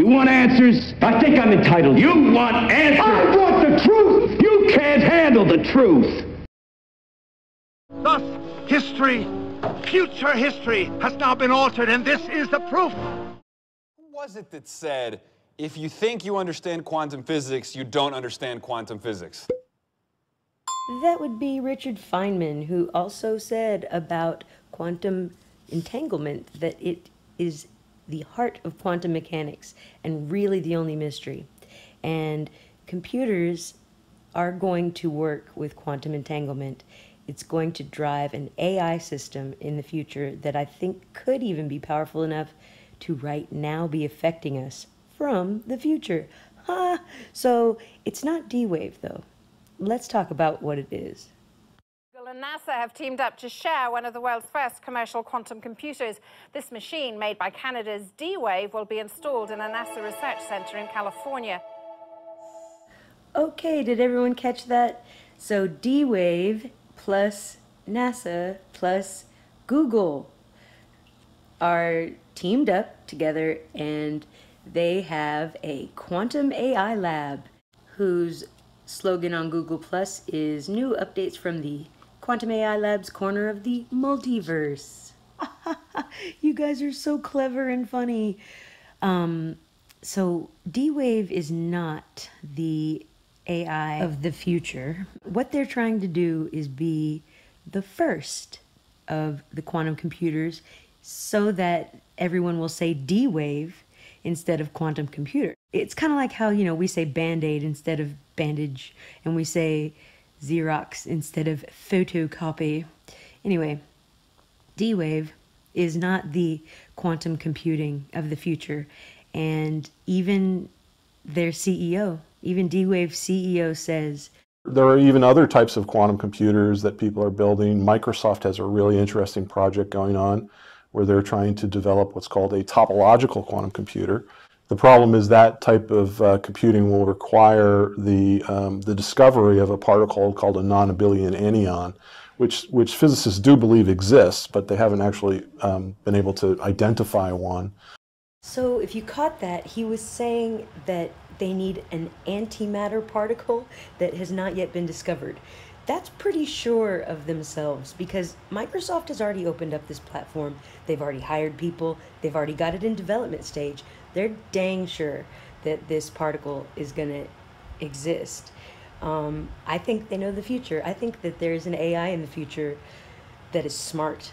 You want answers? I think I'm entitled. You want answers? I want the truth! You can't handle the truth. Thus, history, future history, has now been altered, and this is the proof. Who was it that said, if you think you understand quantum physics, you don't understand quantum physics? That would be Richard Feynman, who also said about quantum entanglement that it is the heart of quantum mechanics and really the only mystery. And computers are going to work with quantum entanglement. It's going to drive an AI system in the future that I think could even be powerful enough to right now be affecting us from the future. Ha! So it's not D-Wave though. Let's talk about what it is. Google and NASA have teamed up to share one of the world's first commercial quantum computers. This machine, made by Canada's D-Wave, will be installed in a NASA research center in California. Okay, did everyone catch that? So D-Wave plus NASA plus Google are teamed up together, and they have a quantum AI lab whose slogan on Google Plus is new updates from the Quantum AI Lab's corner of the multiverse. You guys are so clever and funny. So D-Wave is not the AI of the future. What they're trying to do is be the first of the quantum computers so that everyone will say D-Wave instead of quantum computer. It's kind of like how, you know, we say Band-Aid instead of bandage, and we say Xerox instead of photocopy. Anyway, D-Wave is not the quantum computing of the future, and even their CEO, even D-Wave CEO says, there are even other types of quantum computers that people are building. Microsoft has a really interesting project going on where they're trying to develop what's called a topological quantum computer. The problem is that type of computing will require the discovery of a particle called a non-abelian anyon, which physicists do believe exists, but they haven't actually been able to identify one. So if you caught that, he was saying that they need an antimatter particle that has not yet been discovered. That's pretty sure of themselves, because Microsoft has already opened up this platform. They've already hired people. They've already got it in development stage. They're dang sure that this particle is going to exist. I think they know the future. I think that there's an AI in the future that is smart.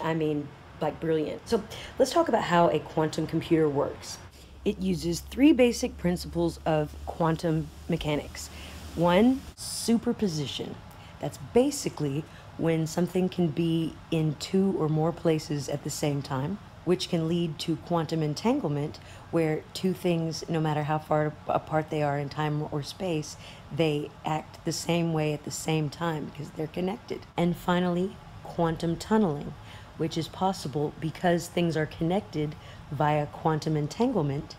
I mean, like brilliant. So let's talk about how a quantum computer works. It uses three basic principles of quantum mechanics. One, superposition. That's basically when something can be in two or more places at the same time, which can lead to quantum entanglement, where two things, no matter how far apart they are in time or space, they act the same way at the same time because they're connected. And finally, quantum tunneling, which is possible because things are connected via quantum entanglement.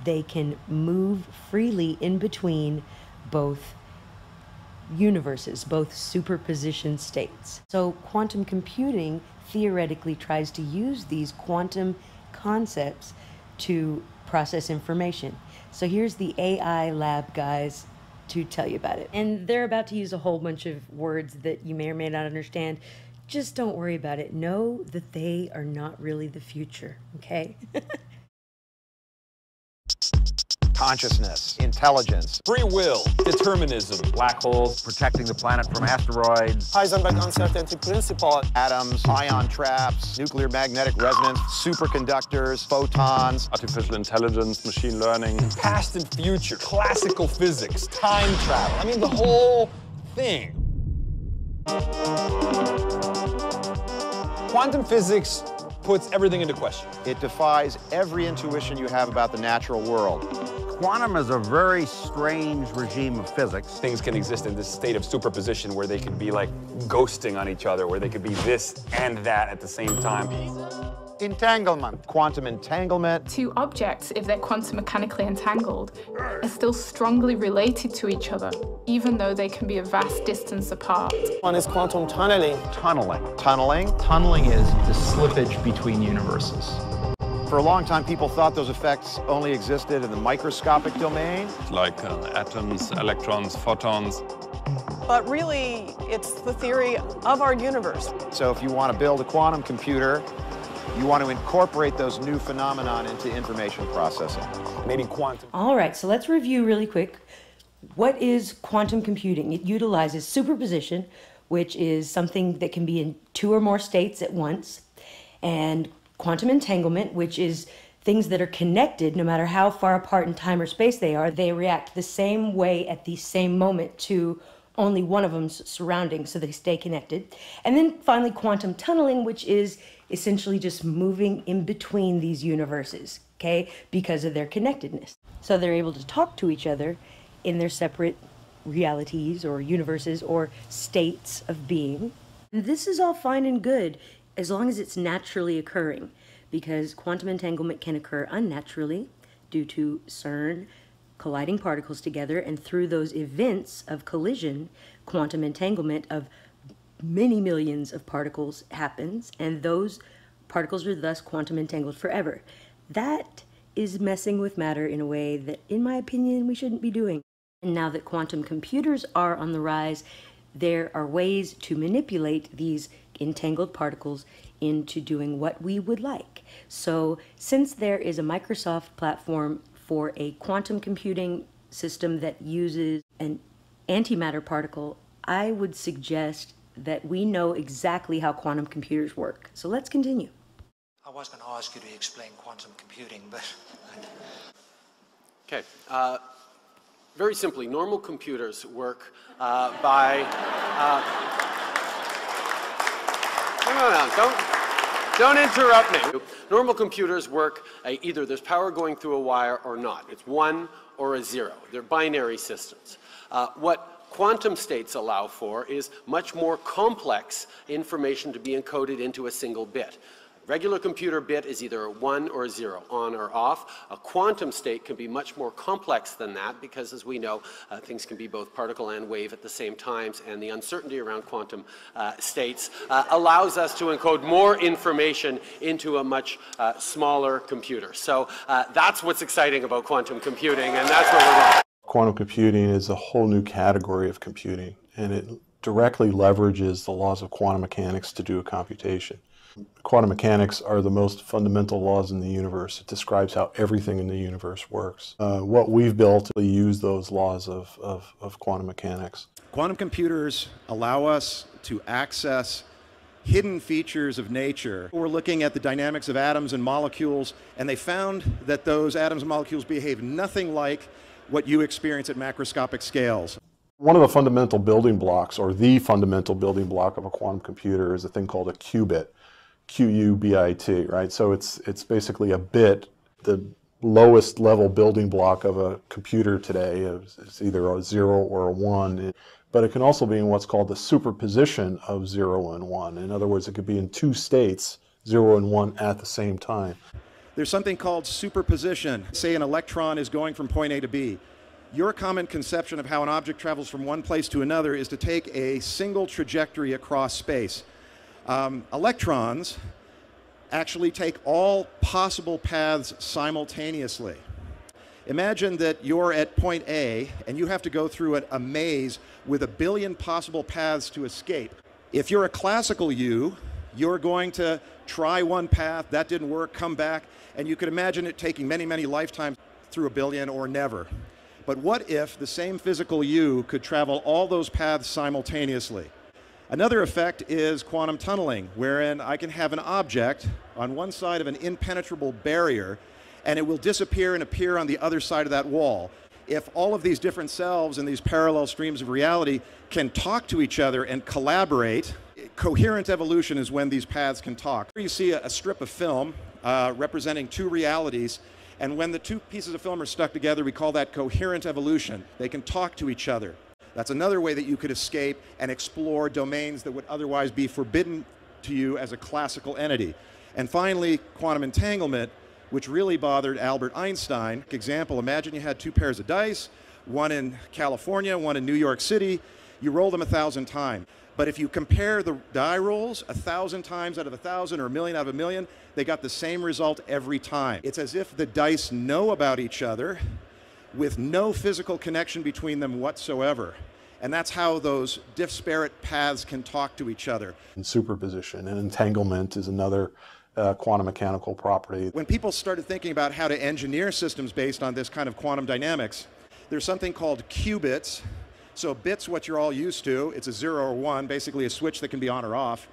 They can move freely in between both universes, both superposition states. So quantum computing theoretically tries to use these quantum concepts to process information. So here's the AI lab guys to tell you about it. And they're about to use a whole bunch of words that you may or may not understand. Just don't worry about it. Know that they are not really the future, okay? Consciousness, intelligence, Free will, determinism, black holes, protecting the planet from asteroids, Heisenberg uncertainty principle, atoms, ion traps, nuclear magnetic resonance, superconductors, photons, artificial intelligence, machine learning, past and future, classical physics, time travel. I mean, the whole thing. Quantum physics puts everything into question. It defies every intuition you have about the natural world. Quantum is a very strange regime of physics. Things can exist in this state of superposition where they could be like ghosting on each other, where they could be this and that at the same time. Entanglement, quantum entanglement. Two objects, if they're quantum mechanically entangled, are still strongly related to each other, even though they can be a vast distance apart. One is quantum tunneling. Tunneling. Tunneling? Tunneling is the slippage between universes. For a long time, people thought those effects only existed in the microscopic domain. Like atoms, electrons, photons. But really, it's the theory of our universe. So if you want to build a quantum computer, you want to incorporate those new phenomenon into information processing. Maybe quantum. All right, so let's review really quick. What is quantum computing? It utilizes superposition, which is something that can be in two or more states at once, and quantum entanglement, which is things that are connected no matter how far apart in time or space they are. They react the same way at the same moment to only one of them's surroundings, so they stay connected. And then finally, quantum tunneling, which is essentially just moving in between these universes, okay, because of their connectedness. So they're able to talk to each other in their separate realities or universes or states of being. And this is all fine and good as long as it's naturally occurring, because quantum entanglement can occur unnaturally due to CERN colliding particles together, and through those events of collision, quantum entanglement of many millions of particles happens, and those particles are thus quantum entangled forever. That is messing with matter in a way that, in my opinion, we shouldn't be doing. And now that quantum computers are on the rise, there are ways to manipulate these entangled particles into doing what we would like. So since there is a Microsoft platform for a quantum computing system that uses an antimatter particle, I would suggest that we know exactly how quantum computers work. So let's continue. I was going to ask you to explain quantum computing, but... Okay. Very simply, normal computers work by... No, don't interrupt me. Normal computers work either there's power going through a wire or not. It's 1 or a 0. They're binary systems. What quantum states allow for is much more complex information to be encoded into a single bit. Regular computer bit is either a 1 or a 0, on or off. A quantum state can be much more complex than that because, as we know, things can be both particle and wave at the same times, and the uncertainty around quantum states allows us to encode more information into a much smaller computer. So that's what's exciting about quantum computing, and that's where we're going. Quantum computing is a whole new category of computing, and it directly leverages the laws of quantum mechanics to do a computation. Quantum mechanics are the most fundamental laws in the universe. It describes how everything in the universe works. What we've built, we use those laws of quantum mechanics. Quantum computers allow us to access hidden features of nature. We're looking at the dynamics of atoms and molecules, and they found that those atoms and molecules behave nothing like what you experience at macroscopic scales. One of the fundamental building blocks, or the fundamental building block of a quantum computer, is a thing called a qubit. Q-U-B-I-T, right? So it's basically a bit, the lowest level building block of a computer today. It's either a 0 or a 1, but it can also be in what's called the superposition of 0 and 1. In other words, it could be in two states, 0 and 1 at the same time. There's something called superposition. Say an electron is going from point A to B. Your common conception of how an object travels from one place to another is to take a single trajectory across space. Electrons actually take all possible paths simultaneously. Imagine that you're at point A and you have to go through a maze with 1 billion possible paths to escape. If you're a classical you, you're going to try one path, that didn't work, come back, and you could imagine it taking many, many lifetimes through 1 billion or never. But what if the same physical you could travel all those paths simultaneously? Another effect is quantum tunneling, wherein I can have an object on one side of an impenetrable barrier, and it will disappear and appear on the other side of that wall. If all of these different selves in these parallel streams of reality can talk to each other and collaborate, coherent evolution is when these paths can talk. Here you see a strip of film representing two realities, and when the two pieces of film are stuck together, we call that coherent evolution. They can talk to each other. That's another way that you could escape and explore domains that would otherwise be forbidden to you as a classical entity. And finally, quantum entanglement, which really bothered Albert Einstein. Example, imagine you had two pairs of dice, one in California, one in New York City. You roll them 1,000 times. But if you compare the die rolls 1,000 times out of 1,000 or 1,000,000 out of 1,000,000, They got the same result every time. It's as if the dice know about each other with no physical connection between them whatsoever. And that's how those disparate paths can talk to each other. And superposition and entanglement is another quantum mechanical property. When people started thinking about how to engineer systems based on this kind of quantum dynamics, there's something called qubits. So bits, what you're all used to, it's a 0 or 1, basically a switch that can be on or off.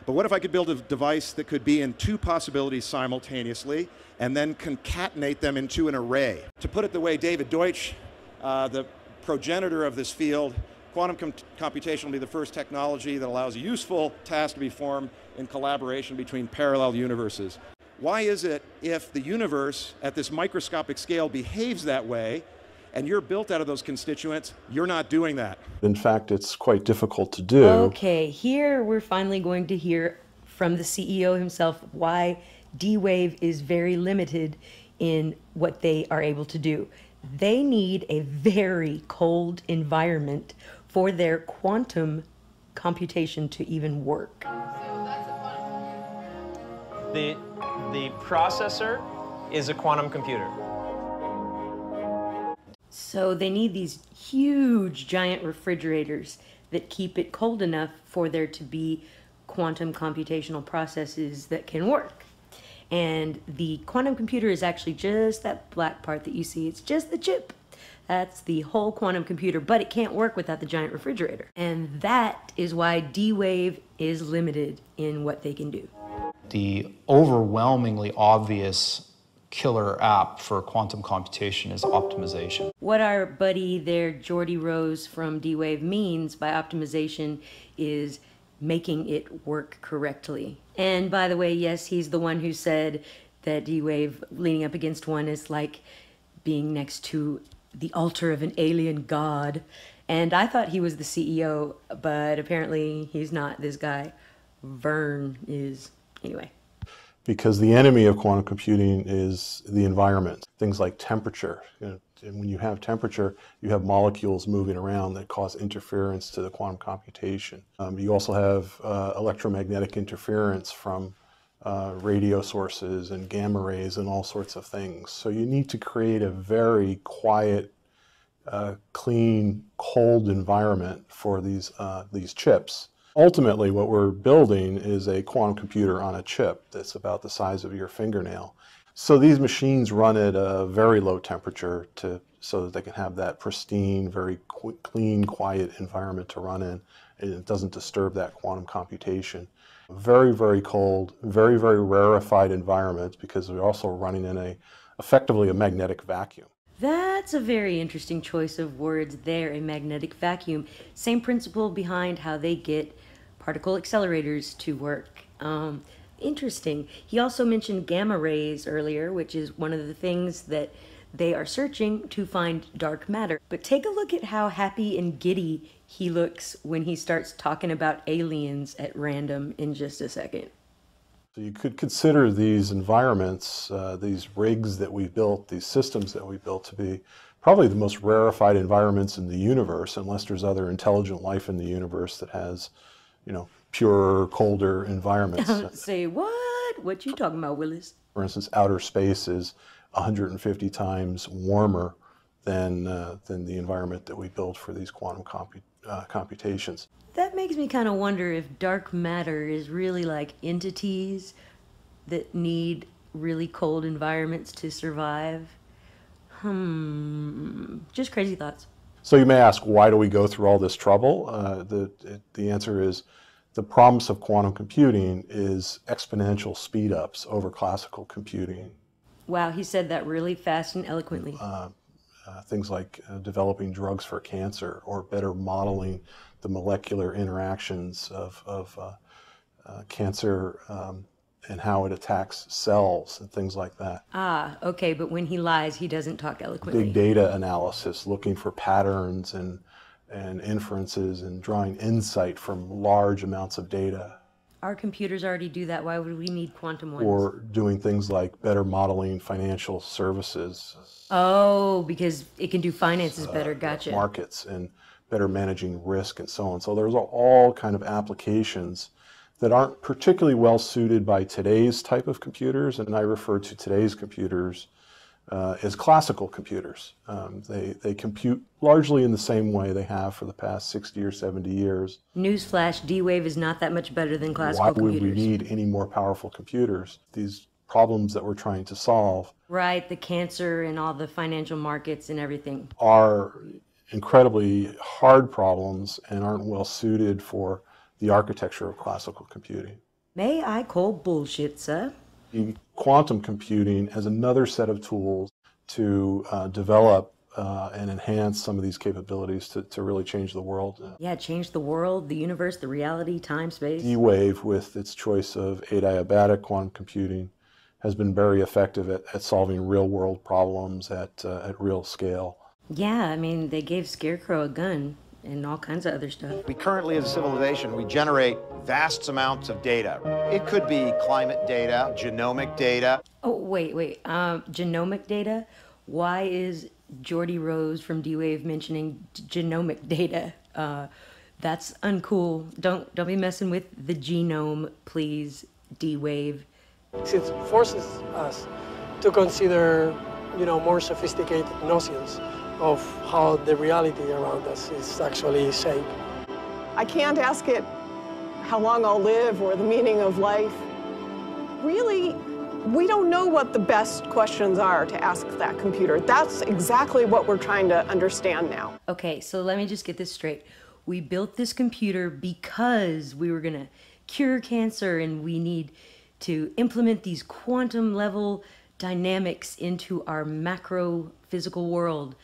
But what if I could build a device that could be in two possibilities simultaneously and then concatenate them into an array? To put it the way David Deutsch, the progenitor of this field, quantum computation will be the first technology that allows a useful task to be formed in collaboration between parallel universes. Why is it if the universe at this microscopic scale behaves that way and you're built out of those constituents, you're not doing that? In fact, it's quite difficult to do. Okay, here we're finally going to hear from the CEO himself why D-Wave is very limited in what they are able to do. They need a very cold environment for their quantum computation to even work. The processor is a quantum computer. So they need these huge giant refrigerators that keep it cold enough for there to be quantum computational processes that can work. And the quantum computer is actually just that black part that you see. It's just the chip. That's the whole quantum computer, but it can't work without the giant refrigerator. And that is why D-Wave is limited in what they can do. The overwhelmingly obvious killer app for quantum computation is optimization. What our buddy there, Jordy Rose from D-Wave, means by optimization is making it work correctly. And by the way, yes, he's the one who said that D-Wave leaning up against one is like being next to the altar of an alien god. And I thought he was the CEO, but apparently he's not. This guy, Vern, is. Anyway. Because the enemy of quantum computing is the environment. Things like temperature. And when you have temperature, you have molecules moving around that cause interference to the quantum computation. You also have electromagnetic interference from radio sources and gamma rays and all sorts of things. So you need to create a very quiet, clean, cold environment for these chips. Ultimately, what we're building is a quantum computer on a chip that's about the size of your fingernail. So these machines run at a very low temperature so that they can have that pristine, very clean, quiet environment to run in, and it doesn't disturb that quantum computation. Very, very cold, very, very rarefied environment because we're also running in effectively a magnetic vacuum. That's a very interesting choice of words there, a magnetic vacuum. Same principle behind how they get particle accelerators to work. Interesting. He also mentioned gamma rays earlier, which is one of the things that they are searching to find dark matter. But take a look at how happy and giddy he looks when he starts talking about aliens at random in just a second. So you could consider these environments, these rigs that we built, these systems that we built to be probably the most rarefied environments in the universe, unless there's other intelligent life in the universe that has, purer, colder environments. Say what? What you talking about, Willis? For instance, outer space is 150 times warmer than the environment that we build for these quantum computations. That makes me kind of wonder if dark matter is really like entities that need really cold environments to survive. Just crazy thoughts. So you may ask, why do we go through all this trouble? The answer is the promise of quantum computing is exponential speed-ups over classical computing. Wow, he said that really fast and eloquently. Things like developing drugs for cancer or better modeling the molecular interactions of cancer and how it attacks cells and things like that. Ah, okay, but when he lies, he doesn't talk eloquently. Big data analysis, looking for patterns and inferences and drawing insight from large amounts of data. Our computers already do that. Why would we need quantum ones? Or doing things like better modeling financial services. Oh, because it can do finances better. Gotcha. Markets and better managing risk and so on. So there's all kind of applications that aren't particularly well suited by today's type of computers, and I refer to today's computers as classical computers. They compute largely in the same way they have for the past 60 or 70 years. Newsflash, D-Wave is not that much better than classical computers. Why would we need any more powerful computers? These problems that we're trying to solve, right, the cancer and all the financial markets and everything, are incredibly hard problems and aren't well suited for the architecture of classical computing. May I call bullshit, sir? Quantum computing as another set of tools to develop and enhance some of these capabilities to really change the world. Yeah, change the world, the universe, the reality, time, space. D-Wave, with its choice of adiabatic quantum computing, has been very effective at solving real-world problems at real scale. Yeah, I mean, they gave Scarecrow a gun and all kinds of other stuff. We currently, as a civilization, we generate vast amounts of data. It could be climate data, genomic data. Oh, wait. Genomic data? Why is Geordie Rose from D-Wave mentioning genomic data? That's uncool. Don't be messing with the genome, please, D-Wave. It forces us to consider, more sophisticated notions of how the reality around us is actually shaped. I can't ask it how long I'll live or the meaning of life. Really, we don't know what the best questions are to ask that computer. That's exactly what we're trying to understand now. Okay, so let me just get this straight. We built this computer because we were gonna cure cancer and we need to implement these quantum level dynamics into our macro physical world.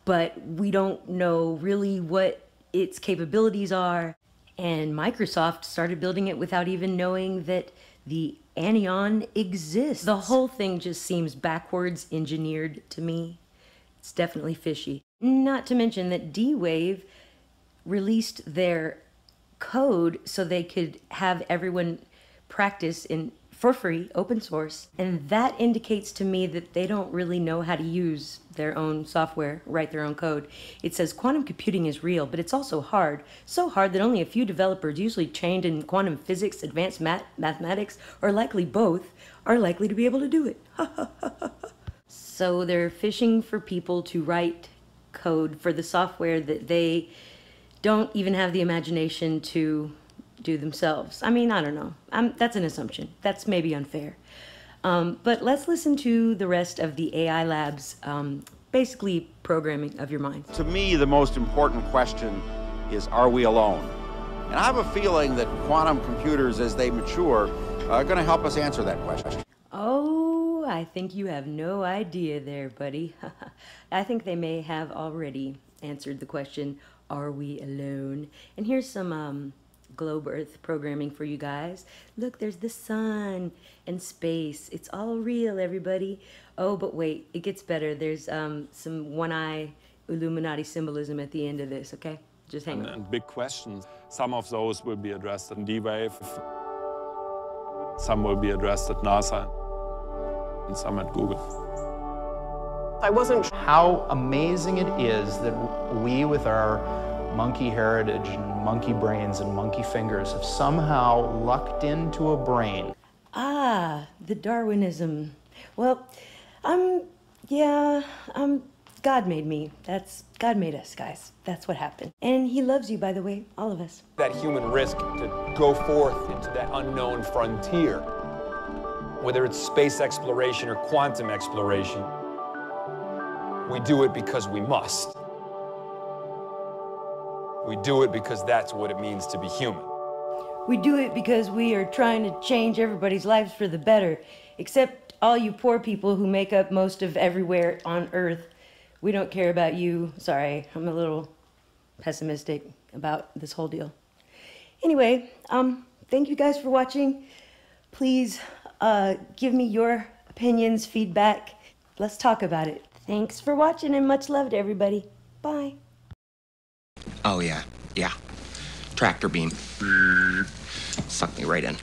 But we don't know really what its capabilities are. And Microsoft started building it without even knowing that the anion exists. The whole thing just seems backwards engineered to me. It's definitely fishy. Not to mention that D-Wave released their code so they could have everyone practice for free, open source, and that indicates to me that they don't really know how to use their own software, write their own code. It says quantum computing is real, but it's also hard. So hard that only a few developers, usually trained in quantum physics, advanced mathematics, or likely both, are likely to be able to do it. So they're fishing for people to write code for the software that they don't even have the imagination to do themselves. I mean, I don't know. That's an assumption. That's maybe unfair. But let's listen to the rest of the AI Lab's basically programming of your mind. To me, the most important question is, are we alone? And I have a feeling that quantum computers, as they mature, are going to help us answer that question. Oh, I think you have no idea there, buddy. I think they may have already answered the question, are we alone? And here's some globe Earth programming for you guys. Look, there's the sun and space. It's all real, everybody. Oh, but wait, it gets better. There's some one-eye Illuminati symbolism at the end of this, okay? Just hang on. And big questions. Some of those will be addressed in D-Wave. Some will be addressed at NASA and some at Google. I wasn't sure how amazing it is that we, with our monkey heritage and monkey brains and monkey fingers, have somehow lucked into a brain. Ah, the Darwinism. Well, God made me. God made us, guys. That's what happened. And he loves you, by the way, all of us. That human risk to go forth into that unknown frontier, whether it's space exploration or quantum exploration, we do it because we must. We do it because that's what it means to be human. We do it because we are trying to change everybody's lives for the better, except all you poor people who make up most of everywhere on Earth. We don't care about you. Sorry, I'm a little pessimistic about this whole deal. Anyway, thank you guys for watching. Please give me your opinions, feedback. Let's talk about it. Thanks for watching and much love to everybody. Bye. Oh yeah. Tractor beam. Sucked me right in.